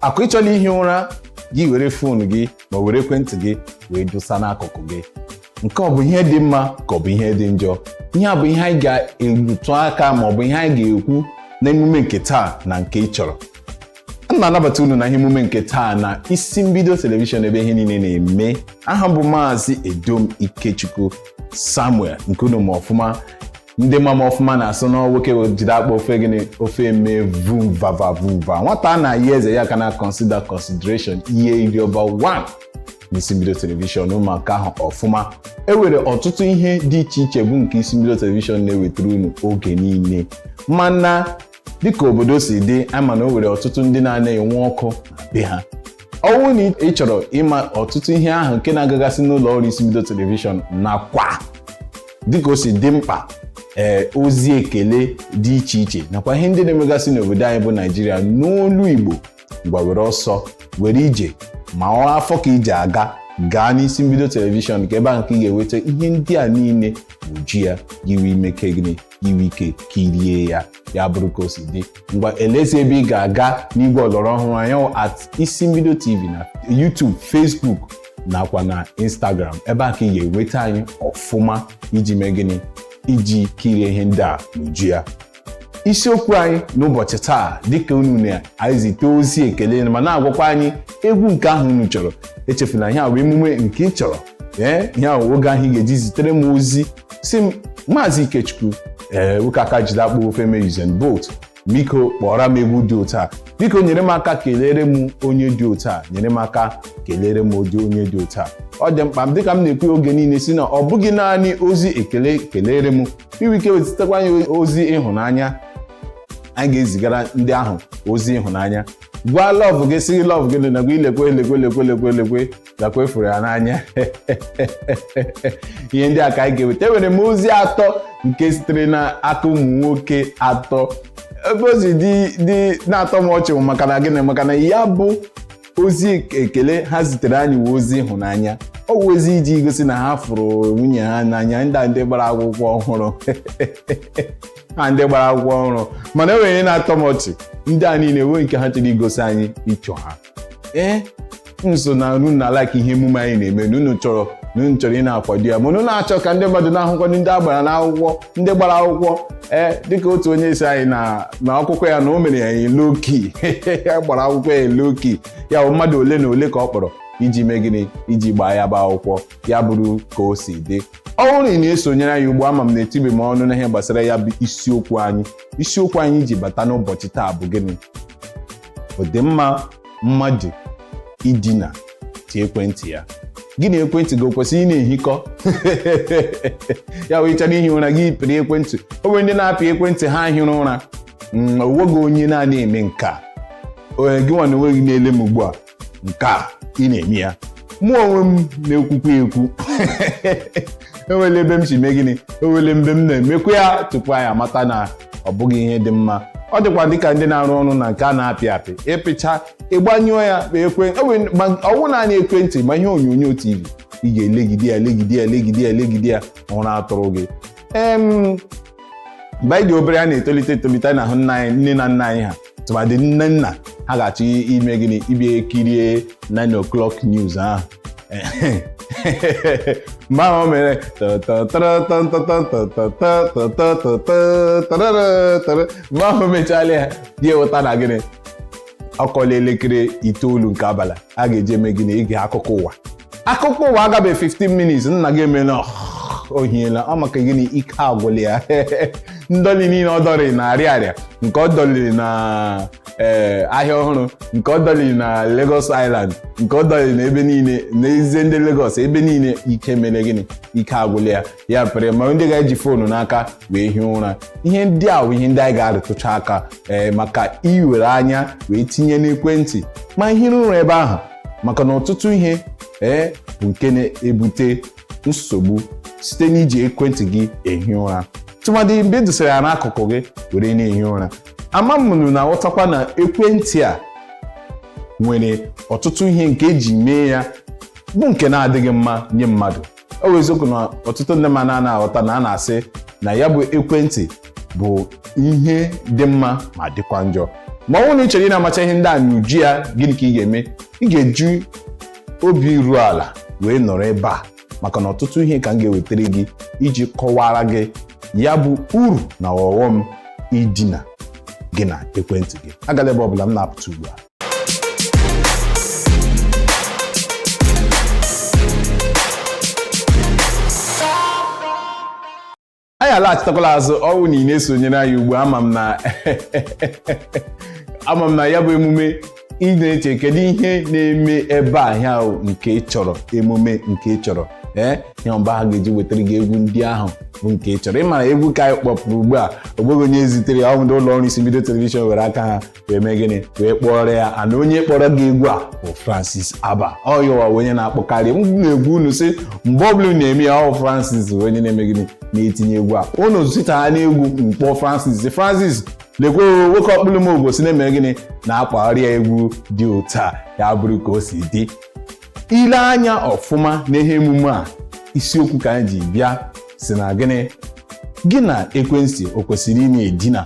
akụ ịchọla ihe ụra gị were fon gị ma were ekwentị gị wee dosa n'akụkụ gị. Nke ọ bụ ihe dị mma ka ọ bụ ihe dị njọ? Ihe a bụ ihe anyị ga-erutụ aka ma ọ bụ ihe anyị ga-ekwu n'emume nke taa na nke ị chọrọ. M na-anabata unu na ihe emume nke taa na Isi Mbido telivishọn ebe ihe niile na-eme. Aha bụ Maazị Edom Ikechukwu Samuel nke unu ma ọfụma. Ndị mama ọfụma na-asụ na nwoke jide akpa ofe gịnị ofe eme vum vava vuva. Nwata na-ayi eze ya ka na consideration ihe iri over 1 n'Isi Mbido telivishọn ụmụaka ahụ ọfụma. E nwere ọtụtụ ihe dị iche iche bụ nke Isi Mbido telivishọn na-ewetara unu oge niile. Mana dịka obodo si dị, ama na o nwere ọtụtụ ndị na-enwe ọkụ na be ha. Ọ bụrụ na ị chọrọ ịma ọtụtụ ihe ahụ nke na-agagasị n'ụlọ ọrụ Isi Mbido telivishọn nakwa dịka o si dị mkpa ozi ekele dị iche iche nakwa ihe ndị na-emegasị n'obodo anyị bụ Naịjirịa n'olu Igbo, ngwa were ọsọ were ije ma ọ afọ ka ije aga gaa n'Isi Mbido telivishọn nke ebe ahụ ka ị ga-enweta ihe ndị a niile uju ya yiwe imeke gịnị yiwe ike kirie ya bụrụ ka o si dị. Ngwa elezi ebe ị ga-aga n'igwe ọlọrọ ọhụrụ anyị at Isi Mbido TV na YouTube, Facebook nakwa na Instagram. Ebe a ka ị ga-enweta anyị ọfụma iji mee gịnị iji kirie ihe ndị a n'uju ya. Isiokwu anyị n'ụbọchị taa dịka unu na-ezite ozi ekele ma na-agwakwa anyị egwu nke ahụ unu chọrọ. Echefuna ihe a bụ emume nke ị chọrọ. Ihe a oge ahụ ị ga-eji zitere m ozi si m Maazị Ikechukwu nwoke aka jide akpa ofe Usain Bolt, biko kpọrọ m egwu dị otu a, biko nyere m aka kelere m onye dị otu a, nyere m aka kelere m onye dị otu a. Ọ dị mkpa dịka m na-ekwu oge niile si na ọ bụghị naanị ozi ekele kelere m, inwe ike wezitekwa anyị ozi ịhụnanya. Anyị ga-ezigara ndị ahụ ozi ịhụnanya. Gwa love gị si love gị na gwa ilekwe lakwa efuru ya n'anya. Ihe ndị a ka anyị ga-eweta. Enwere m ozi atọ nke sitere n'aka ụmụ nwoke atọ. Ebe ozi dị na-atọ m ọchị maka na gịnị, maka na ya bụ ozi ekele ha zitere anyị ozi ịhụnanya. Ọ bụ ozi iji gosi na ha fụrụ nwunye ha n'anya, ndị gbara akwụkwọ ọhụrụ ha ndị gbara akwụkwọ ọhụrụ. Mana enwere na-atọ m ọchị ndị a niile enwe nke ha chọrọ igosi anyị ịchọ ha. Nso na unu na-alike ihe emume anyị na-eme, unu chọrọ ị na-akwado ya, ma unu na-achọ ka ndị mmadụ na-ahụkwa ndị agbara n'akwụkwọ, ndị gbara akwụkwọ. Dịka otu onye isi anyị na akwụkwọ ya na o mere ya low-key ya gbara akwụkwọ ya low-key, ya bụ mmadụ ole na ole ka ọ kpọrọ iji mee gịnị iji gbaa ya bụ akwụkwọ. Ya bụrụ ka o si dị. Ọ bụrụ na na-esonyere anyị ugbu ama m na-etibe m ọnụ n'ihe gbasara ya bụ isiokwu anyị ji bata n'ụbọchị taa bụ gịnị? Ọ dị mma mmadụ idina tie ekwentị ya. Gị na ekwentị gị o kwesịrị ị na-ehikọ? Ya wee chọrọ ihi ụra gị pịrị ekwentị. O nwere ndị na-apị ekwentị ha hịrị ụra. Onweghị onye na-adịghị eme nke a. Gị nwa na onwe gị na-ele m ugbu a nke a ị na-eme ya. Mụ onwe m na-ekwukwa ekwu. Enwere ebe m si mee gịnị, enwere mgbe m na-emekwa ya tupu anyị amata na ọ bụghị ihe dị mma. Ọ dịkwa dịka ndị na-arụ ọrụ na nke a na-apị apị, ịpịcha ịgbanyụọ ya ọwụ naanị ekwentị ma ihe onyonyo TV ị ga-elegide ya ụra atụrụ gị. Mgbe anyị dị obere a na-etolite na ahụ nne na nna anyị ha tụmadị nna ha ga-achọ ime gịnị ibia kirie 9 o'clock news ahụ. Mgbe ahụ o mere mgbe ahụ o mechala ya dị eweta na gịnị ọkọla elekere 9 nke abalị a ga-eji eme gịnị ige akụkọ ụwa. Akụkọ ụwa agabe 15 minutes nna gị emela ohiela ọ maka gịnị ike agwụla ya. Ndọli niile ọ dọrị na arịa nke ọ dọliri na ahịa ọhụrụ, nke ọ dọliri na Lagos Island, nke ọ dọliri na ebe niile n'ezie ndị Lagos ebe niile ike mere gịnị ike agwụla ya pere ma ndị ga-eji foonu n'aka wee hie ụra. Ihe ndị a bụ ihe ndị anyị ga-arụtụcha aka maka iwere anya wee tinye n'ekwentị ma hiri ụra ebe ahụ, maka na ọtụtụ ihe bụ nke na-ebute nsogbu site n'iji ekwentị gị ehi ụra. Tụmadị mgbe edosara ya n'akụkụ gị were na-ehi ụra. Ama m na aghọtakwa na ekwentị a nwere ọtụtụ ihe nke eji mee ya bụ nke na-adịghị mma nye mmadụ. O wee eziokwu na ọtụtụ ndị mmadụ na-aghọta na a na-asị na ya bụ ekwentị bụ ihe dị mma ma dịkwa njọ. ma ọ bụ na ị chere ị na-amacha ihe ndị a n'uju ya, gịnị ka ị ga-eme? Ị ga-eju obi iru ala wee nọrọ ebe a, maka na ọtụtụ ihe ka m ga-ewetara gị iji kọwara gị ya bụ uru na ọghọm idina gị na ekwentị gị. Agala ebe ọbụla, m na-apụta ugbu a. Anyị alaghachitakwala azụ. Ọ bụ na ị na-esonyere anyị ugbu a, ama m na ya bụ emume ị na-eche kedu ihe na-eme ebe ahịa nke ị chọrọ, emume nke ị chọrọ. Ihe mba ha ga-eji wetara gị egwu ndị ahụ bụ nke ị chọrọ. Ị mara egwu ka anyị kpọpụrụ ugbu a, ogbeghị onye zitere ya, ọ bụ ndị ụlọ ọrụ Isi Mbido telivishọn were aka ha wee mee gịnị, wee kpọrọ ya. Ana onye kpọrọ gị egwu a bụ Francis Aba. Ọ yawa onye na-akpọkarị. M na-egwu unu sị mgbe ọbụla na-eme ya, ọ Francis onye na-eme gịnị, na-etinye egwu a. Unu zụta ha n'egwu mkpọ Francis lekwe nwoke ọkpụlụ m obosi na-eme gịnị, na-akpagharị ya egwu dị otu a. Ya bụrụ ka o si dị. Ile anya ọfụma n'ihe emume a, isiokwu ka anyị ji bịa si na gịnị, gị na ekwentị o kwesịrị ị na-edina.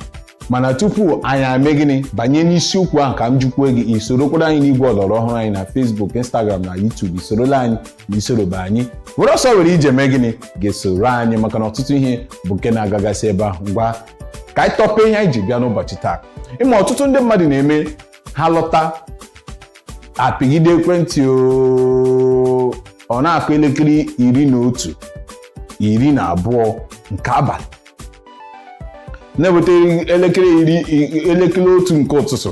Mana tupu anyị ame gịnị banye n'isiokwu ahụ, ka m jụkwuo gị, isorokwara anyị n'igwe ọlọrọ ọhụrụ anyị na Facebook, Instagram na YouTube. Isorola anyị na isorobe anyị, were ọsọ were ije mee gịnị, ga-esoro anyị, maka na ọtụtụ ihe bụ nke na-agagasị ebe ahụ. Ngwa ka anyị tọpe ihe anyị ji bịa n'ụbọchị taa. Ịma ọtụtụ ndị mmadụ na-eme ha lọta, apịgide ekwentị ọ na-akụ elekere 11, 12 nke abalị, na-eweta elekere 1 nke ụtụtụ.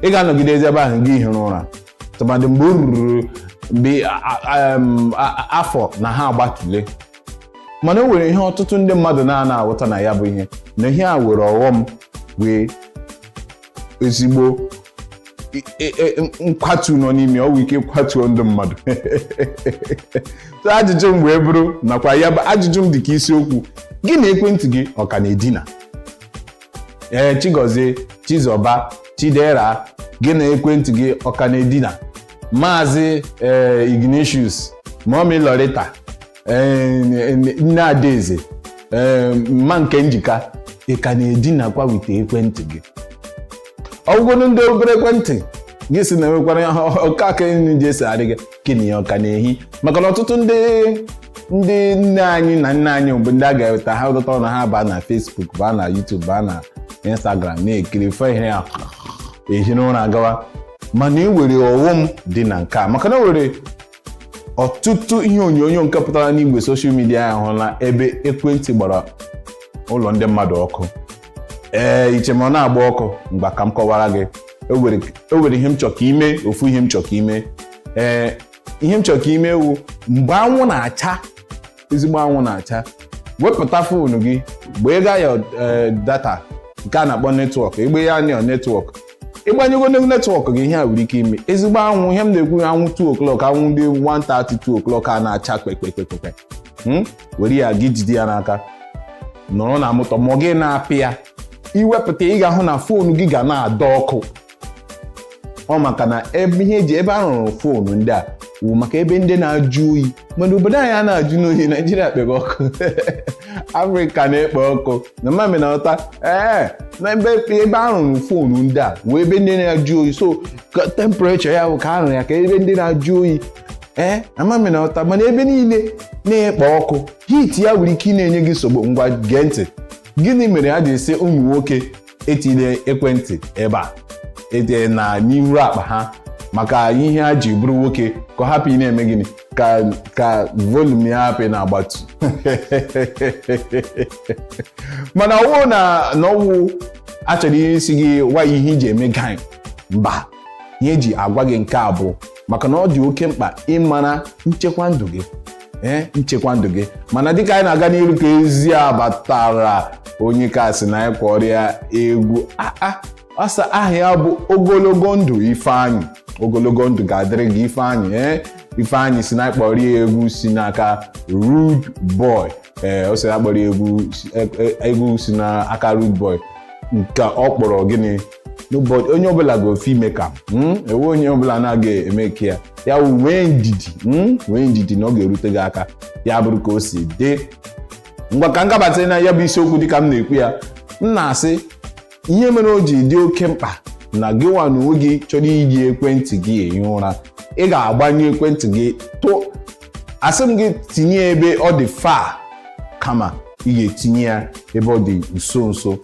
Ị ga-anọgide ebe ahụ gị hụrụ ụra, tụmadị mgbe o ruru mgbe afọ na ha agbatule. Mana o nwere ihe ọtụtụ ndị mmadụ na-aghọta na ya bụ ihe, na ihe a were ọghọm wee ezigbo nkwatu nọ n'ime. Ọ nwere ike kwatuo ndị mmadụ. So ajụjụ m wee bụrụ, nakwa ya bụ ajụjụ m dị ka isiokwu, gị na ekwentị gị ọ ka na-edina? Chigozie, Chizọba, Chidera, gị na ekwentị gị ọ ka na-edina? Maazị Ignatius, Mọmi Lorita, Nne Adaeze, mma nke njika, ị ka na-edinakwa wite ekwentị gị? Ọgwụgwụ ndị obere ekwentị gị si na enwekwara ya ọka aka ndị esi adị gị, gịnị ya ọ ka na-ehi? Maka na ọtụtụ ndị nne anyị na nne anyị bụ ndị a ga-eweta ha ụtọ na ha baa na Facebook, baa na YouTube, baa na Instagram, na-ekiri ihe ya ehi n'ụra agawa. Mana e nwere ọghọm dị na nke a, maka na nwere ọtụtụ ihe onyonyo nke pụtara n'igwe soshal midia ahụ na ebe ekwentị gbara ụlọ ndị mmadụ ọkụ. Iche ma ọ na-agba ọkụ. Mgba ka m kọwara gị, o were ihe m chọrọ ka ime, ofu ihe m chọrọ ka ime. Ihe m chọrọ ka ime wu mgbe anwụ na-acha, ezigbo anwụ na-acha, wepụta foonu gị, gbaa gaa ya data nke a na-akpọ netwọk, egbe ya anya netwọk, ịgbanyego netwọk gị. Ihe a nwere ike ime ezigbo anwụ. Ihe m na-ekwu, anwụ 2 o'clock, anwụ ndị 1:32 o'clock a na-acha kpekpekpekpe. Were ya gị jide ya n'aka, nọrọ na moto ma ọ gị na-apị ya, iwepụta, ị ga-ahụ na foonu gị ga na-ada ọkụ. Ọ maka na ihe eji ebe a rụrụ foonu ndị a wụ maka ebe ndị na-ajụ oyi. Mana obodo anyị a na-ajụ n'oyi, Naijiria kpebe ọkụ, Afrịka na-ekpe ọkụ, na mmemme na ọta. Na ebe a rụrụ foonu ndị a wụ ebe ndị na-ajụ oyi. So temprechọ ya bụ ka a rụrụ ya ka ebe ndị na-ajụ oyi. Na mmemme na ọta. Mana ebe niile na-ekpe ọkụ, hit ya nwere ike ị na-enye gị nsogbu. Ngwa gee ntị, gịnị mere ha ji esi ụmụ nwoke etinye ekwentị ebe a na n'ihu akpa ha? Maka ihe ha ji bụrụ nwoke, ka ọ hapụ ị na-eme gịnị, ka volum ya hapụ na-agbatu. Mana ọwụ na ọwụ achọrọ ihe isi gị gwa ihe iji eme gain. Mba, ihe eji agwa gị nke a bụ maka na ọ dị oke mkpa ịmara nchekwa ndụ gị. Nchekwa ndụ gị. Mana dịka anyị na-aga n'iru, ka ezi abatara onye kasị na anyị kpọrọ ya egwu. Asa aha ya bụ ogologo ndụ Ifeanyị. Ogologo ndụ ga-adịrị gị Ifeanyị. Ifeanyị si na anyị kpọrọ ya egwu si n'aka Rude Boy. O si na akpọrọ egwu si n'aka Rude Boy nke ọ kpọrọ gịnị, onye ọbụla ga-ofe ime ka ewe onye ọbụla na-aga eme ka ya nwee ndidi na ọ ga-erute gị aka. Ya bụrụ ka o si dị. Ngwa ka m gabata na ya bụ isiokwu dịka m na-ekwu ya. M na-asị ihe mere o ji dị oke mkpa na gị nwa n'onwe gị chọrọ iji ekwentị gị ehi ụra, ị ga-agbanyụ ekwentị gị asị m gị tinye ebe ọ dị far kama ị ga-etinye ya ebe ọ dị nso nso.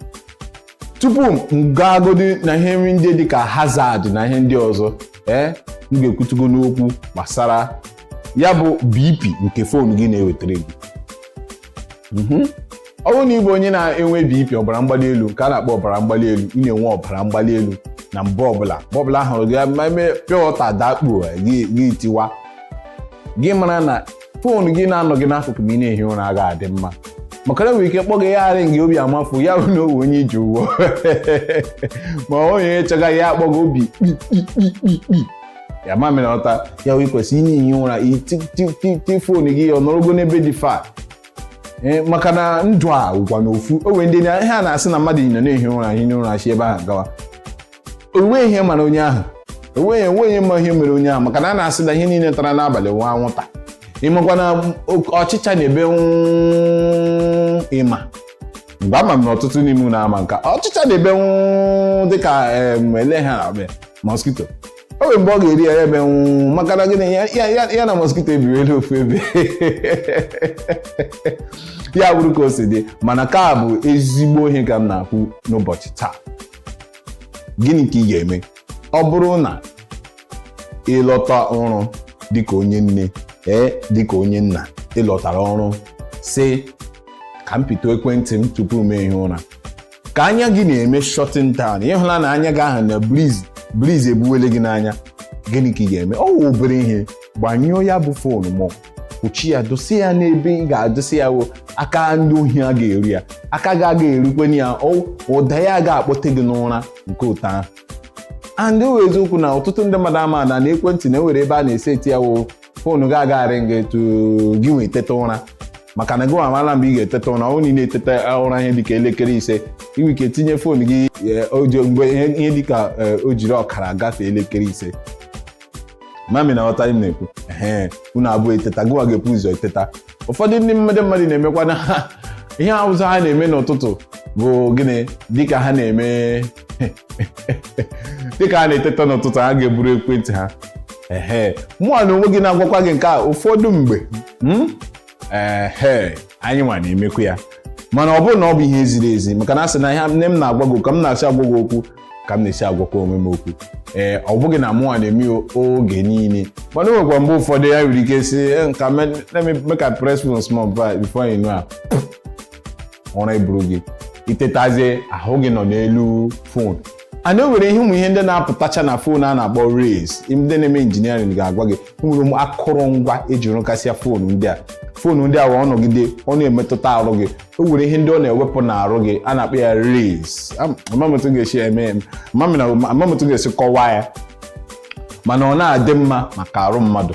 Tupu m gaagodi na ihe nri ndị dị ka hazard na ihe ndị ọzọ, m ga-ekwutugo n'okwu gbasara ya bụ BP nke fon gị na-ewetara gị. Ọ bụrụ na ị bụ onye na-enwe BP ọbara mgbali elu, nke a na-akpọ ọbara mgbali elu, ị na-enwe ọbara mgbali elu na mgbe ọbụla ahụrụ gị eme pịọta dakpuo gị tiwa, gị mara na fon gị na-anọ gị n'akụkụ ma ị na-ehi ụra agaghị adị mma, maka na nwere ike kpọga ya arị gị obi amafu ya bụ na owe onye iji ụgwọ ma onye chọga ya akpọga obi kpikpikpikpi ya ma mere ọta ya wee kwesịrị inye ihe ụra iti fon gị ọ nọrọgo n'ebe dị fa. Maka na ndụ a ụgwa n'ofu, o nwere ndị ihe a na-asị na mmadụ nọ na-ehi ụra ihe ụra si ebe ahụ gawa, onwe ihe mara onye ahụ, onwe ma ihe mere onye ahụ, maka na a na-asị na ihe niile tara n'abalị nwa anwụnta. Ịmakwa na ọchịcha na-ebe ịma mgbe ama m na ọtụtụ n'ime unu ama nka ọchịcha na-ebe dịka ele ha mosquito. O nwere mgbe ọ ga-eri ya ebe maka na gịnị ya na mosquito ebiriela ofu ebe ya bụrụ ka o si dị. Mana ka bụ ezigbo ihe ka m na-akwụ n'ụbọchị taa. Gịnị ka ị ga-eme ọ bụrụ na ịlọta ọrụ dịka onye nne dịka onye nna, ịlọtara ọrụ sị ka m pịtụ ekwentị m tupu m ehie ụra, ka anya gị na-eme shutting down, ịhụla na anya gị ahụ na breeze ebuwele gị n'anya, gịnị ka ị ga-eme? Ọ wụ obere ihe, gbanyụọ ya bụ fon ma kpuchi ya, dosie ya n'ebe ị ga-adosi ya wụ aka ndị ohi a ga-eri ya, aka gị aga erikweni ya, ụda ya ga-akpọte gị n'ụra nke ụtọ ahụ. And o eziokwu na ọtụtụ ndị mmadụ ama na ekwentị na-ewere ebe a na-eseti ya wụ fonu gị agagharị gị etu gị nwee teta ụra, maka na gị amala mgbe ị ga-eteta ụra. Ọ niile eteta ụra ihe dịka elekere 5, inwe ike tinye fonu gị mgbe ihe dịka o jiri ọkara gafee elekere 5. Mami na ọta m na-ekwu unu abụọ eteta, gị nwa ga-epu ụzọ eteta. Ụfọdụ ndị mmadụ na-emekwa na ihe ụzọ ha na-eme n'ụtụtụ bụ gịnị, dịka ha na-eme dịka ha na-eteta n'ụtụtụ, ha ga-eburu ekwentị ha. Mụọ na onwe gị na-agwakwa gị nke a ụfọdụ mgbe anyị nwa na-emekwa ya, mana ọ bụrụ na ọ bụ ihe ziri ezi, maka na asị na ihe nne m na-agwa gị ka m na-asị agwa gị okwu ka m na-esi agwakwa onwe m okwu. Ọ bụghị na mụnwa na-eme oge niile, mana o nwekwa mgbe ụfọdụ ya nwere ike sị nka make I press phone small before you know ụra eburu gị, itetazie ahụ gị nọ n'elu fon. Ana o nwere ihe ndị na-apụtacha na fon a na-akpọ rays, ndị na-eme injiniarịn ga-agwa gị nwere akụrụngwa eji rụkasịa fon ndị a wụ ọnọgide ọ na-emetụta arụ gị. O nwere ihe ndị ọ na-ewepụ n'arụ gị, a na-akpọ ya rays. Amamotu ga-esi kọwaa ya, mana ọ na-adị mma maka arụ mmadụ,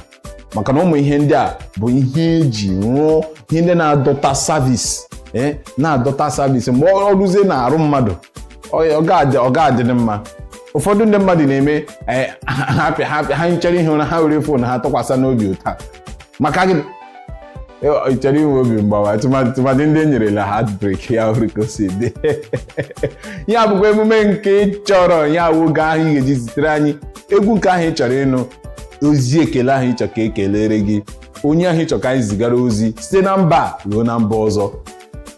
maka na ụmụ ihe ndị a bụ ihe eji rụọ ihe ndị na-adọta savis mgbe ọ rụzie na arụ mmadụ, ọ ga-adị mma. Ụfọdụ ndị mmadụ na-eme ha nchọrọ ihe ụra, ha were fon ha tụkwasị n'obi ụta, maka gị chọrọ inwe obi mgbawa tụmadị ndị enyerela heartbreak ya hụrụ ka o si dị. Ya bụkwa emume nke chọrọ ya oge ahụ ị ga-eji zitere anyị egwu nke ahụ ị chọrọ ịnụ, ozi ekele ahụ ị chọrọ ka ekelere gị, onye ahụ ị chọrọ ka anyị zigara ozi site na mba ruo na mba ọzọ.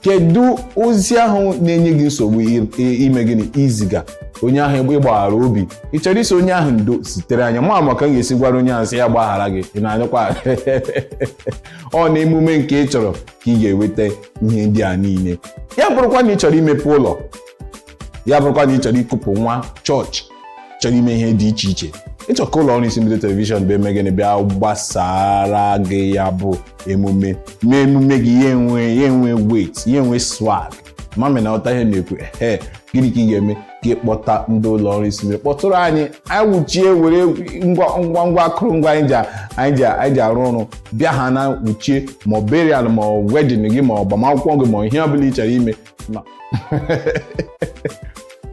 Kedu ozi ahụ na-enye gị nsogbu ime gịnị iziga onye ahụ ị gbaghara obi? Ị chọrọ isi onye ahụ ndo sitere anya maka m ga-esi gwara onye ahụ sị ya gbaghara gị, ị na-anyakwa ọ na emume nke ị chọrọ ka ị ga-eweta ihe ndị a niile. Ya bụrụkwa na ị chọrọ imepe ụlọ, ya bụrụkwa na ị chọrọ ịkụpụ nwa chọọchị, chọrọ ime ihe dị iche iche, ịchọ ka ụlọ ọrụ Isi Mbido telivishọn bụ eme gịnị bịa gbasara gị ya bụ emume, mee emume gị ya enwe weight, ya enwe swag. Mami na ọta ihe na-ekwu gịnị ka ị ga-eme ka ịkpọta ndị ụlọ ọrụ Isi Mbido, kpọtụrụ anyị wuchie were ngwa akụrụngwa anyị ji arụ ọrụ bịa ha na wuchie ma burial ma wedding gị ma ọgbamakwụkwọ gị ma ihe ọ bụla ị chọrọ ime.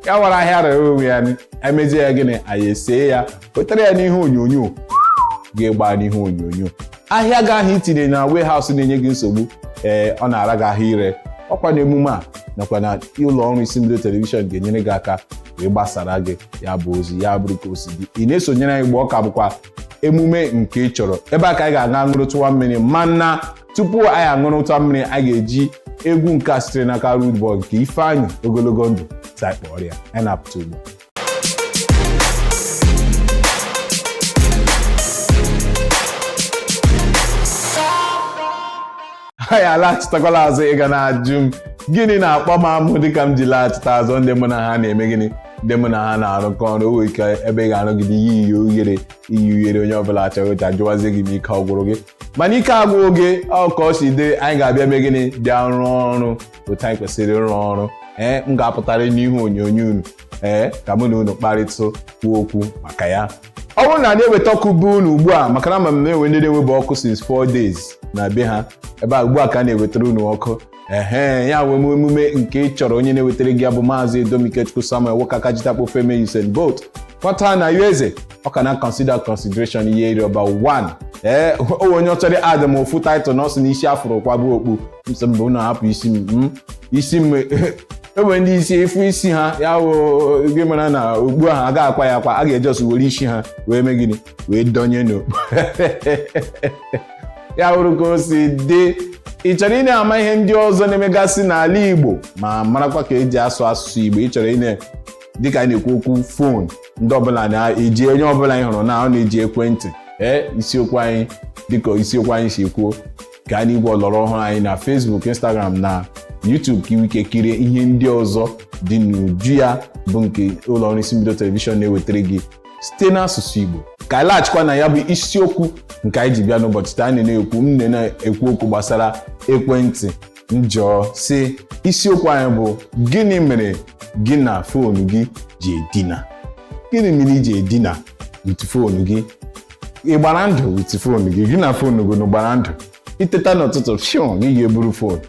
Ya nwere ahịa rere onwe ya, emezie ya gịnị, anyị esee ya wetara ya n'ihe onyonyo, ga-egba n'ihe onyonyo. Ahịa gị ahụ itinye na warehouse na-enye gị nsogbu, ọ na-ara gị ahụ ire, ọkwa na emume a nakwa na ụlọ ọrụ Isi Mbido telivishọn ga-enyere gị aka wee gbasara gị ya bụ ozi ya bụrụ ka o si dị. Ị na-esonyere anyị mgbe ọ ka bụkwa emume nke ị chọrọ, ebe a ka anyị ga-aga ṅụrụtụwa mmiri, mana tupu anyị aṅụrụtụwa mmiri anyị ga-eji egwu nke a sitere n'aka Rude Boy nke Ifeanyị ogologo ndụ taịkpọrọ ya. Anyị na-apụta ugbu anyị alaghachitakwala azụ. Ị ga na-ajụ m gịnị na-akpọ m amụ dịka m ji laghachita azụ. Ndị mụ na ha na-eme gịnị? Ndị mụ na ha na-arụkọ ọrụ. O nwere ike ebe ị ga-anọgide iyi uyere onye ọbụla achọghị ka jụwazie gị ma ike ọgwụrụ gị, mana ike agwụ oge ọ ka ọ si dị. Anyị ga-abịa mee gịnị? Bịa rụọ ọrụ otu anyị kwesịrị ịrụ ọrụ. M ga-apụtara n'ihu onyonyo unu ka mụ na unu kparịta kwuo okwu maka ya. Ọ bụrụ na anyị eweta ọkụ bụ unu ugbu a, maka na ma m na-enwe ndị na-enwebe ọkụ since 4 days na be ha, ebe a ugbu a ka a na-ewetara unu ọkụ. Ya wee emume nke ị chọrọ. Onye na-ewetara gị bụ Maazị Edomikechukwu Samuel Wokakajitakpo Feme Usain Bolt kwata na USA. Ọ ka na consideration ihe iri ọba 1. Onye ọ chọrọ adị m ofu title na ọ sị na isi afụrụ kwa bụ okpu nsọ mbụ na hapụ isi m enwere ndị isi efu isi ha ya gị mara na okpu ahụ agaghị akwa ya akwa. A ga-eji were isi ha wee mee gịnị? Wee donye n'okpu. Ya wụrụ ka o si dị. Ị chọrọ ị na-ama ihe ndị ọzọ na-emegasị n'ala Igbo ma marakwa ka eji asụ asụsụ Igbo. Ị chọrọ ị dịka anyị na-ekwu okwu fon ndị ọbụla na-eji onye ọbụla anyị hụrụ na ọ na-eji ekwentị. Isiokwu anyị dịka isiokwu anyị si kwuo ka anyị Igbo ọlọrọ ọhụrụ anyị na Facebook, Instagram na YouTube ka iwe ike kirie ihe ndị ọzọ dị n'uju ya bụ nke ụlọ ọrụ Isi Mbido telivishọn na-ewetara gị site n'asụsụ Igbo. Ka anyị laghachikwa na ya bụ isiokwu nke anyị ji bịa n'ụbọchị taa. Anyị na-ekwu okwu gbasara ekwentị. Njọ si isiokwu anyị bụ gịnị mere gị na foonu gị ji edina? Gịnị mere iji edina with foonu gị? Ị gbara ndụ with foonu gị? Gị na foonu gị gbara ndụ? Iteta n'ụtụtụ fion gị ga-eburu foonu,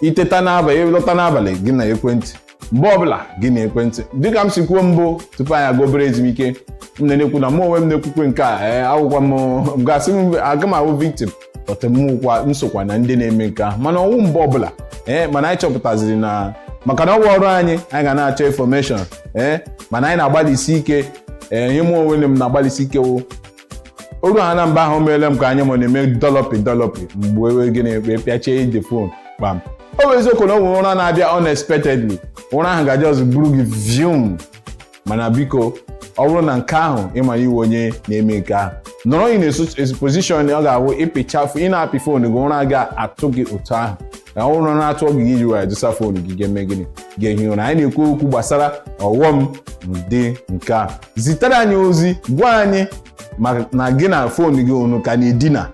iteta n'abalị, ịlọta n'abalị gị na ekwentị, mgbe ọbụla gị na ekwentị. Dịka m si kwuo mbụ tupu anyị aga obere ezumike, m na-ekwu na mụ onwe m na-ekwukwe nke a akwụkwa m gasị m aga m ahụ victim ọtụmụkwa nsokwa na ndị na-eme nke ahụ, mana ọnwụ mgbe ọbụla mana anyị chọpụtaziri na maka na ọrụ anyị ga na-achọ information mana anyị na-agbalịsi ike ihe mụ onwe m na-agbalịsi ike oru ha na mba ahụ meele m ka anyị mụ na-eme dọlọpị mgbe gịnị ekpe pịachie ide fon kpam. O bụ eziokwu na onwe ụra na-abịa unexpectedly, ụra ahụ gaji ọzọ buru gị vium, mana biko ọ bụrụ na nke ahụ ịma iwe onye na-eme nke ahụ, nọrọ ị na-exposition ọ ga-awụ ịpịchafụ ị na-apị fon gị, ụra ga-atụ gị otu ahụ. Na ụra na-atụ gị iji were dosa fon gị ga-eme gịnị? Ga-ehi ụra. Anyị na-ekwu okwu gbasara ọghọm dị nke a. Zitere anyị ozi, gwa anyị na gị na fon gị unu ka na-edina.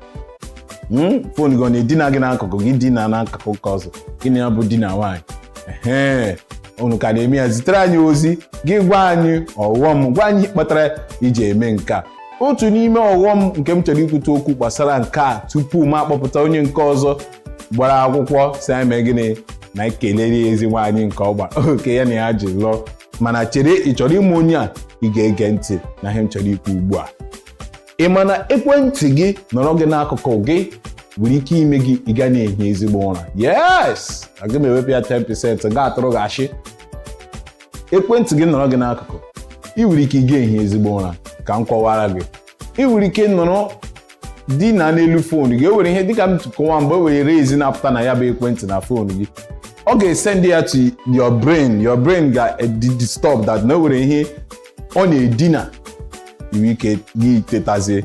Fon gị ọ na-edina gị n'akụkụ gị, dina n'akụkụ nke ọzọ, gịnị ya bụ di na nwaanyị unu ka na-eme ya. Zitere anyị ozi gị gwa anyị ọghọm, gwa anyị kpatara iji eme nke a. Otu n'ime ọghọm nke m chọrọ ikwute okwu gbasara nke a tupu m akpọpụta onye nke ọzọ gbara akwụkwọ si anyị mee gịnị na ekelere ezi nwaanyị nke ọgba oke ya na ya ji lụọ. Mana chere, ị chọrọ ime onye a ị ga-ege ntị na ihe m chọrọ ikwu ugbu a. Ị ma na ekwentị gị nọrọ gị n'akụkụ gị nwere ike ime gị ị ga na-ehi ezigbo ụra. Yes, aga m ewepụ ya 10% ga-atụrụ gị ashị. Ekwentị gị nọrọ gị n'akụkụ, ị nwere ike ị ga-ehi ezigbo ụra. Ka m kọwara gị, ị nwere ike nọrọ dị na n'elu foonu gị. O nwere ihe dịka m kọwa mgbe o were ezi na-apụta na ya bụ ekwentị na foonu gị, ọ ga-esend ya to your brain ga-disturb that na o nwere ihe ọ na-edina. Iwe ike gị tetazie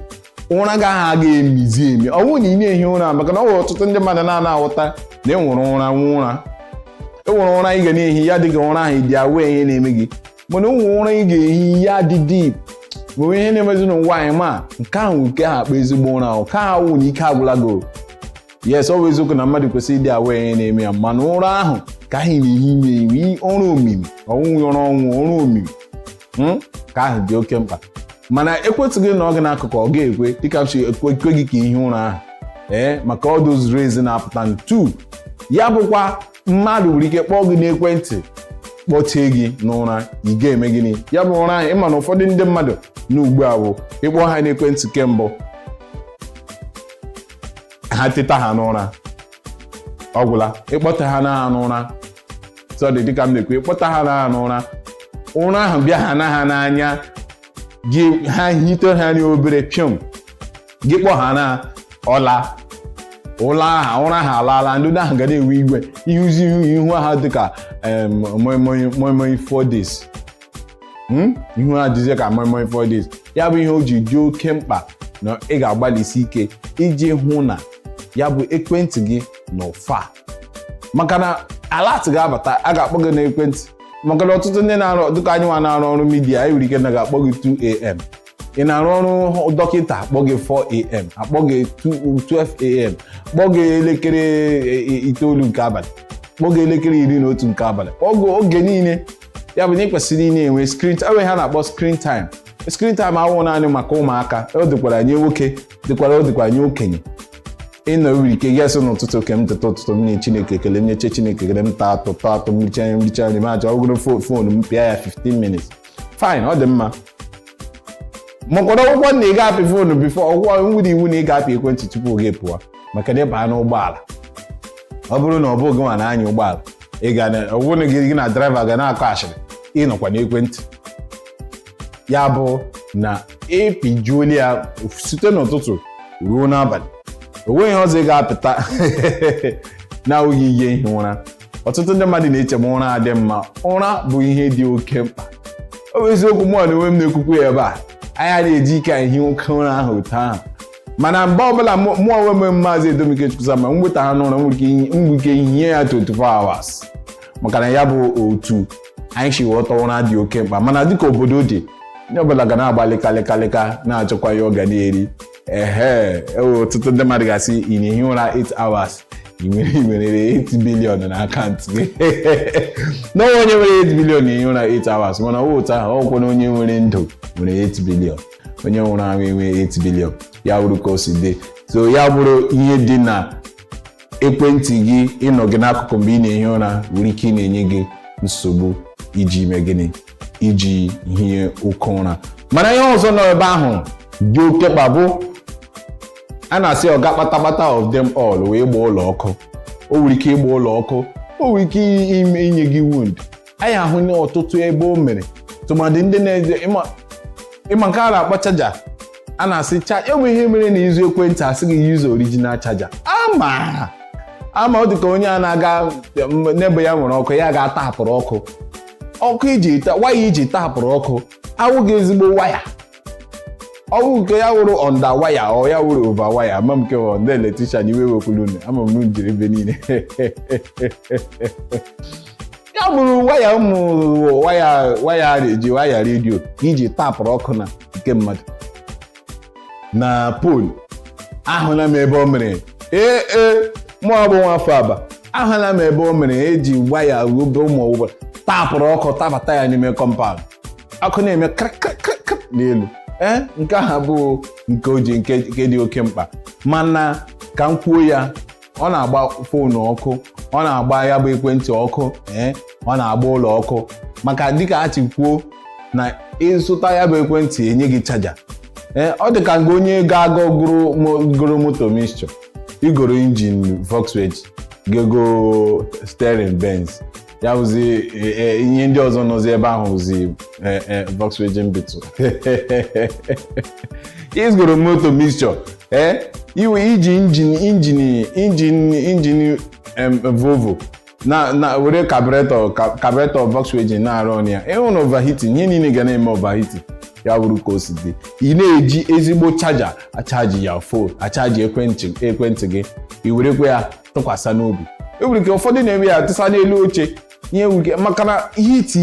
ụra ga emizi emi. Ọ bụrụ na ị na-ehi ụra, maka na ọ nwere ọtụtụ ndị mmadụ na-aghọta na enwere ụra ị ga na-ehi ya dịka ụra ahụ dị awe ihe na-eme gị, mana onwe ụra ị ga-ehi ya dị deep nwere ihe na-emezi n'ụwa anyị ma nke ahụ nke ha akpa ezigbo ụra ahụ ka ahụ na ike agwụla gị. Yes, ọ bụ eziokwu na mmadụ kwesịrị ịdị awe ihe na-eme ya, mana ụra ahụ ka ahụ na-ehi ime ọrụ omimi, ọnwụghị ọrụ omimi ka ahụ dị oke mkpa. Mana ekwentị gị na ọ gị n'akụkụ ọ ga-ekwe dịka m si ekwe gị ka ihe ụra ahụ maka all those rays na-apụta ntu. Ya bụkwa mmadụ nwere ike kpọọ gị n'ekwentị kpọchie gị n'ụra, ị ga-eme gịnị? Ya bụ ụra ahụ ịma na ụfọdụ ndị mmadụ n'ugbu a bụ ịkpọ ha n'ekwentị kembụ ha teta ha n'ụra, ọgwụla ịkpọta ha na n'ụra so dị ka m na-ekwu ịkpọta ha na n'ụra ụra ahụ bịa ha na ha n'anya gị ha hite ha n'obere piom gị kpọ ha na ụra ha alaala ndị ahụ ga na-ewe igwe ihu ha dịka moi 4 days ihu ha dịzie ka moi 4 days ya bụ ihe o ji dị oke mkpa na ị ga-agbalịsi ike iji hụ na ya bụ ekwentị gị n'ụfa maka na alert ga-abata a ga-akpọ gị n'ekwentị maka na ọtụtụ ndị na-arụ dịka anyị nwa na-arụ ọrụ midia anyị nwere ike na ga-akpọ gị 2am ị na-arụ ọrụ dọkịta akpọ gị 4am akpọ gị 12am kpọọ gị elekere 9 nke abalị kpọọ gị elekere 11 nke abalị oge niile ya bụ na ị kwesịrị ị na-enwe screen time ha na-akpọ screen time awụ naanị maka ụmụaka ọ dịkwara nye nwoke ọ dịkwara nye okenye ịnọ nwere ike gasị n'ụtụtụ oke m teta ụtụtụ m nye Chineke ekele m nyeche Chineke ekele m taa atụ mricha nri ma achọ ọgụrụ fon m pịa ya 15 minutes fine ọ dị mma makwara ụgwọ na ị ga-apị fonu bifo ọgwụgwọ nwere iwu na ị ga-apị ekwentị tupu oge pụọ maka na ịbaa n'ụgbọala ọ bụrụ na ọ bụghị nwa na-anya ụgbọala ọ bụrụ na gị na draiva ga na-akọ ashịrị ịnọkwa n'ekwentị ya bụ na ịpịjuola ya site n'ụtụtụ ruo n'abalị o nweghị ọzọ ị ga-apịta na-awụghị ihe ihi ụra ọtụtụ ndị mmadụ na-eche ma ụra adị mma ụra bụ ihe dị oke mkpa ọ bụ eziokwu mụ na onwe m na-ekwukwu ya ebe a anya na-eji ike ehi oke ụra ahụ otu ahụ mana mgbe ọbụla mụ onwe m maazị Edomike Chukwusama m nweta ha n'ụra m ike ihe ya 24 hours maka na ya bụ otu anyị si ghọta ụra dị oke mkpa mana dịka obodo dị onye ọbụla ga na-agbalị kalịkalịka na-achọkwa ya ọ ga na-eri ọtụtụ ndị mmadụ ga-asị ị na-ehi ụra 8 hours ị nwere 8 billion na akaụntụ gị n'ọnwa onye nwere 8 billion na-ehi ụra 8 hours mana ọ otu ahụ ọgwụkwọ na onye nwere ndụ nwere 8 billion onye nwụrụ anwụ enwe 8 billion ya bụrụ ka o si dị so ya bụrụ ihe dị na ekwentị gị ịnọ gị n'akụkụ mgbe ị na-ehi ụra nwere ike ị na-enye gị nsogbu iji mee gịnị iji hie oke ụra mana ihe ọzọ nọ ebe ahụ dị oke mkpa bụ a na-asị ọga kpatakpata of them all wee gbaa ụlọ ọkụ o nwere ike ịgba ụlọ ọkụ o nwere ike inye gị wound anyị ahụ n'ọtụtụ ebe o mere tụmadị ndị na-eje ịma nke a na-akpọ chaja a na-asị enwe ihe mere na izu ekwentị asị gị use original chaja ama ọ dịka onye a na-aga n'ebe ya nwere ọkụ ya ga-atapụrụ ọkụ waya iji tapụrụ ọkụ awụghị ezigbo waya ọwụ nke ya wụrụ onda waya ọ ya wụrụ over waya ama m nke ndị electrician iwe wekwuru ama m jiri ebe niile ya bụrụ waya waya reji waya redio iji tapụrụ ọkụ na nke mmadụ na pol ahụla m ebe o mere mụ abụ nwafọ aba ahụla m ebe o mere eji waya ụmụ tapụrụ ọkụ tabata ya n'ime kọmpaụnd ọkụ na-eme krak n'elu nke ahụ bụ nke oji nke dị oke mkpa mana ka m kwuo ya ọ na-agba foonu ọkụ ọ na-agba ya bụ ekwentị ọkụ ọ na-agba ụlọ ọkụ maka dịka a ti kwuo na ịzụta ya bụ ekwentị enye gị chaja ọ dị ka nga onye ga-aga goro moto mixture igoro injin Volkswagen gego steering Benz ya bụzi ihe ndị ọzọ nọzi ebe ahụ zi Volkswagen Beetle izgoro moto mixture iwe iji injin Volvo na were carburetor Volkswagen na-arụ ọnụ ya ịhụ na overheating ihe niile ga na-eme overheating ya bụrụ ka o si dị ị na-eji ezigbo chaja achaji ya fon achaji ekwentị gị i werekwa ya tụkwasị n'obi e nwere ike ụfọdụ na-eme ya tụsa n'elu oche ihe nwere ike maka na hiti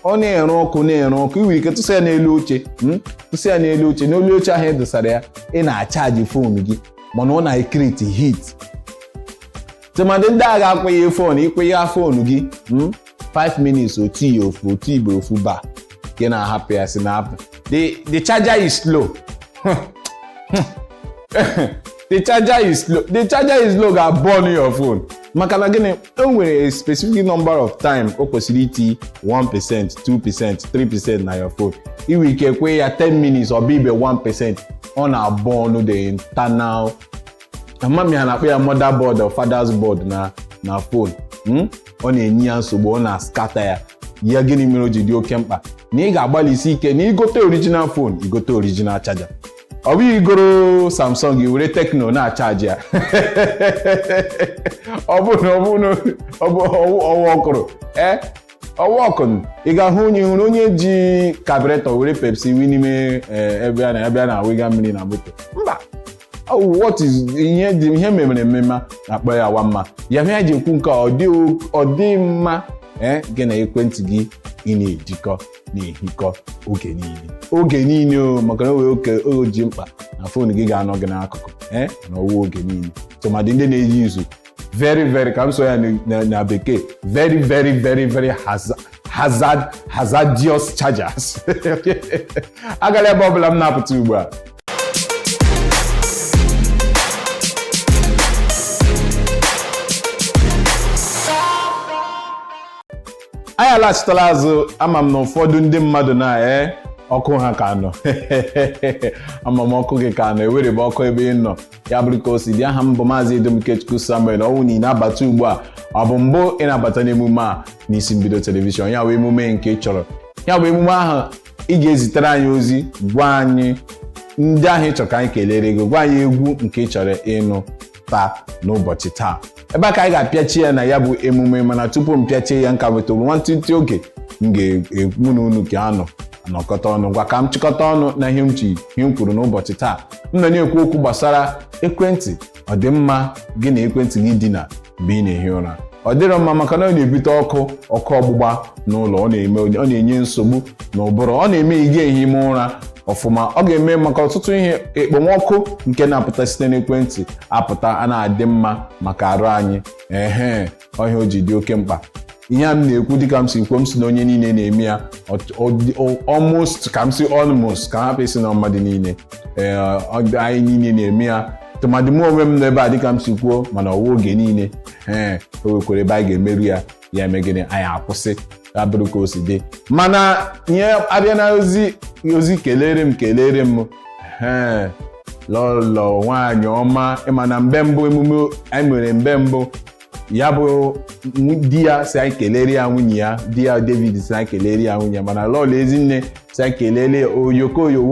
ọ na-ere ọkụ i nwere ike tụsa ya n'elu oche n'elu oche ahụ edosara ya ị na-achaji fon gị mana ọ na-ekriti hit tụmadị ndị agha akweghị fon ikwenye fon gị 5 minutes otu igbo ofu ba gị na-ahapụ ya si na-apụ the charger is slow the charger is slow ga-burn your phone maka na gịnị o nwere a specific number of time o kwesịrị iti 1%, 2%, 3% na your phone iwe ike kwe ya 10 minutes ọ bụ ibe 1% ọ na-burn the internal amami ha na-akpọ ya motherboard or father's board na phone. Ọ na-enye ya nsogbu, ọ na-skata ya gịnị mere o ji dị oke mkpa na ị ga-agbalịsi ike na igote original phone, igote original charger. Ọ bụ igoro Samsung i were Tecno na-achaji ya. Ọ bụ ọkụrụ ọwa ọkụ ị ga-ahụ onye ji carburetor were Pepsi wee n'ime ebe a na-awịga mmiri na moto. Mba, what is ihe memere mmemme na-akpọ ya awa mma. Ya mere ji ekwu nke ọ dị mma gị na ekwentị gị ị na-ejikọ na-ehikọ oge niile maka na o ji mkpa na fon gị ga-anọ gị n'akụkụ na ọwụ oge niile. Tụmadị ndị na-eji izu very ka m so ya na bekee very hazardous chargers. Agala ebe ọbụla m na-apụta ugbu a. Anyị alaghachitala azụ. Ama m na ụfọdụ ndị mmadụ na ọkụ ha ka nọ. Ama m ọkụ gị ka nọ, ewerebe ọkụ ebe ị nọ. Ya bụrụ ka o si dị. Aha m bụ Maazị Edomikechukwu Samuel. Ọwụ na ị na-abata ugbu a, ọ bụ mbụ ị na-abata n'emume a n'Isi Mbido telivishọn. Ya bụ emume nke ị chọrọ. Ya bụ emume ahụ ị ga-ezitere anyị ozi, gwa anyị ndị ahụ ị chọrọ ka anyị kelere gị, gwa anyị egwu nke ị chọrọ ịnụ taa n'ụbọchị taa. Ebe a ka anyị ga-apịachi ya na ya bụ emume, mana tupu m pịachie ya nka wetara nwantịntị oge m ga-ekwu na unu ka anọkọta ọnụ, gwa ka m chịkọta ọnụ na ihe m kwuru n'ụbọchị taa. M nọ na-ekwu okwu gbasara ekwentị. Ọ dị mma gị na ekwentị gị dina mgbe ị na-ehi ụra? Ọ dịrọ mma maka na ọ na-ebute ọkụ ọgbụgba n'ụlọ. Ọ na-enye nsogbu n'ụbụrụ. Ọ na-eme ị ga-ehi ime ụra ọfụma. Ọ ga-eme maka ọtụtụ ihe ekpomọkụ nke na-apụta site n'ekwentị apụta a na-adị mma maka arụ anyị. Ọhịa o ji dị oke mkpa. Ihe a m na-ekwu dịka m si kwuo, m si na onye niile na-eme ya, almost ka hapụ isi na mmadụ niile anyị niile na-eme ya. Tụmadị m onwe m n'ebe a dịka m si kwuo, mana ọwụ oge niile o nwekwara ebe anyị ga-emerụ ya eme gịnị anyị akwụsị. Ya bụrụ ka o si dị. Mana ihe abịa na ozi kelere m lọlọ nwaanyị ọma. Ịma na emume anyị mere mbụ ya bụ di ya si anyị kelere ya nwunye ya, di ya David si anyị kelere ya nwunye ya, mana lọlọ Ezinne si anyị kelere oyokoyo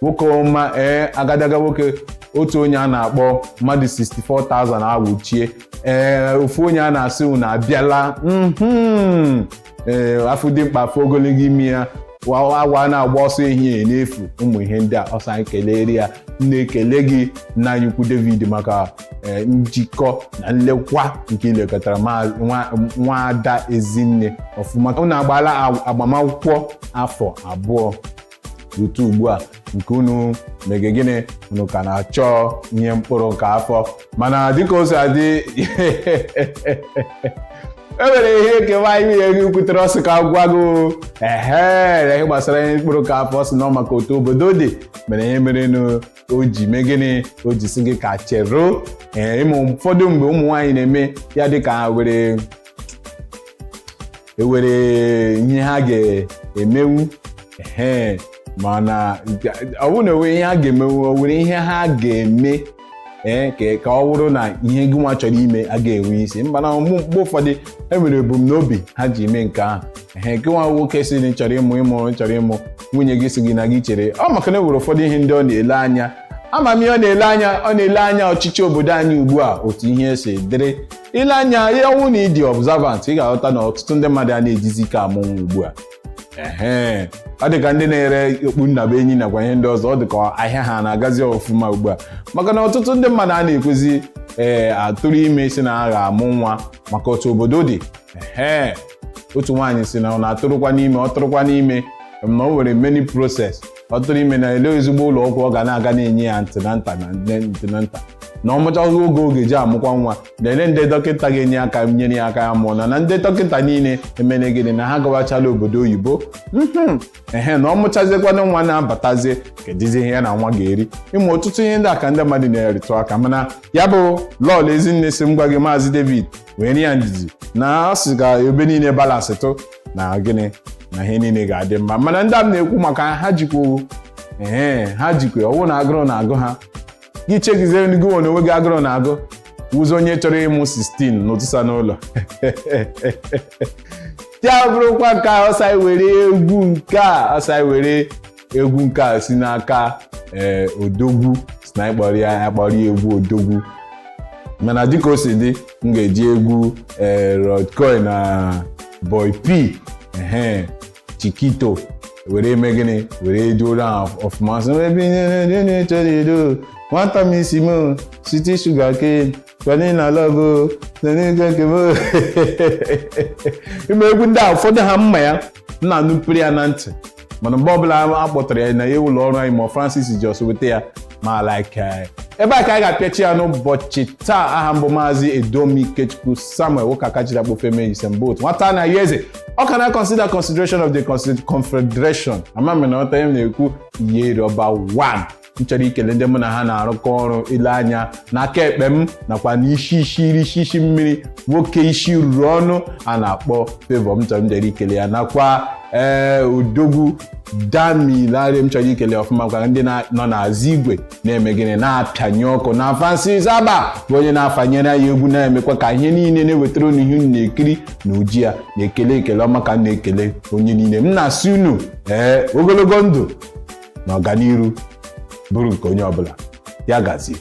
nwoke ọma agadaga nwoke. Otu onye a na-akpọ mmadụ 64,000 awụchie. Ofu onye a na-asị unu abịala. Afọ dị mkpa, afọ ogologo ime ya, awa na-agba ọsọ ehihie n'efu. Ụmụ ihe ndị a ọsọ anyị kelere ya. Na-ekele gị nna anyị ukwu David maka njikọ na nlekwa nke ilekọtara nwaada Ezinne ọfụma. Unu agbaala agbamakwụkwọ afọ 2 rute ugbu a nke unu mege gịnị, unu ka na-achọ ihe mkpụrụ nke afọ. Mana dịka o si adị, enwere ihe ekewa anyị ihe kwutere ọsị ka gwa gị ihe gbasara ihe mkpụrụ ka afọ. Ọsị nọ maka otu obodo dị mere ihe mere o ji mee gịnị, o ji sị gị ka chero. Ụfọdụ mgbe ụmụ nwaanyị na-eme ya dịka ewere ihe ha ga-emewu mana ọ bụrụ na onwe ihe ha ga-emewu, o nwere ihe ha ga-eme ka ọ bụrụ na ihe gị nwa chọrọ ime a ga-enwe isi. Mana mgbe ụfọdụ enwere ebumnobi ha ji eme nke ahụ. Gị nwa nwoke si na chọrọ ịmụ nwunye gị si gị na gị chere. Ọ maka na enwere ụfọdụ ihe ndị ọ na-ele anya. Amamihe ọ na-ele anya ọchịchị obodo anyị ugbu a otu ihe si dịrị. Ile anya ya ọnwụ na ịdị observant, ị ga-aghọta na ọtụtụ ndị mmadụ a na-ejizi ike amụ nwa ugbu a. Ọ dị ka ndị na-ere okpu nnaba enyi nakwa ihe ndị ọzọ. Ọ dị ka ahịa ha na-agazi ọfụma ugbu a maka na ọtụtụ ndị mmadụ a na-ekwezi atụrụ ime si na ha ga-amụ nwa maka otu obodo dị. Otu nwaanyị si na ọ na-atụrụkwa n'ime, ọ tụrụkwa n'ime na o nwere many process. Ọ tụrụ ime na ele ezigbo ụlọ ọgwụ ọ ga na-aga na-enye ya antinanta na ọmụcha oge ji amụkwa nwa. Na-ele ndị dọkịta ga-enye aka nyere ya aka ya mụọ na ndị dọkịta niile emere gịnị na ha gawachala obodo oyibo. Na ọmụchazikwana nwa na-abatazie kedizi ihe ya na nwa ga-eri. Ịmụ ọtụtụ ihe ndị a ka ndị mmadụ na-eritụ aka. Mana ya bụ lọlọ Ezinne si m gwa gị Maazị David wee ya ndizi na ọ sị ka ebe niile balansị tụ na gịnị na ihe niile ga-adị mma. Mana ndị a na-ekwu maka ha jikwa ọwụ na agụrụ na-agụ ha gị chekizie gị nwere onwe gị agụrụ na-agụ ụzọ onye chọrọ ịmụ 16 n'ụtụsa n'ụlọ ya bụrụkwa ka ọsa were egwu nke a si n'aka odogwu si na ịkpọrọ ya egwu odogwu mana dịka o si dị m ga-eji egwu Rodcoin na Boy P Chiquito were megịnị were dura ọfụma nwata m isi m site sugar cane vanilla love ime egwu ndị a ụfọdụ ha mma ya nna nupere ya na ntị mana mgbe ọbụla a kpọtara ya na ya ụlọ ọrụ anyị ma Francis Jos weta ya ma like ebe a ka anyị ga-apịachi ya n'ụbọchị taa. Aha mbụ Maazị Edomi Ikechukwu Samuel Wokakachida Kpofeme Isi Mbido nwata na eze ọ ka na consideration of the confederation amami na ọta na-ekwu ihe rọba 1 m chọrọ ikele ndị mụ na ha na-arụkọ ọrụ ile anya n'aka ekpe m nakwa n'isi mmiri nwoke isi ruru ọnụ a na-akpọ Favour. M chọrọ njere ikele ya nakwa odogwu Dami Larry m chọrọ ikele ọfụma kwa ndị nọ n'azụ igwe na-eme gịnị na-apịanye ọkụ na Francis Aba bụ onye na-afanyere ya egwu na-emekwa ka ihe niile na-ewetara unu ihe unu na-ekiri na uji ya na-ekele ọma ka na-ekele onye niile. M na-asị unu ogologo ndụ na ọganiru bụrụ nke onye ọbụla ya gazie.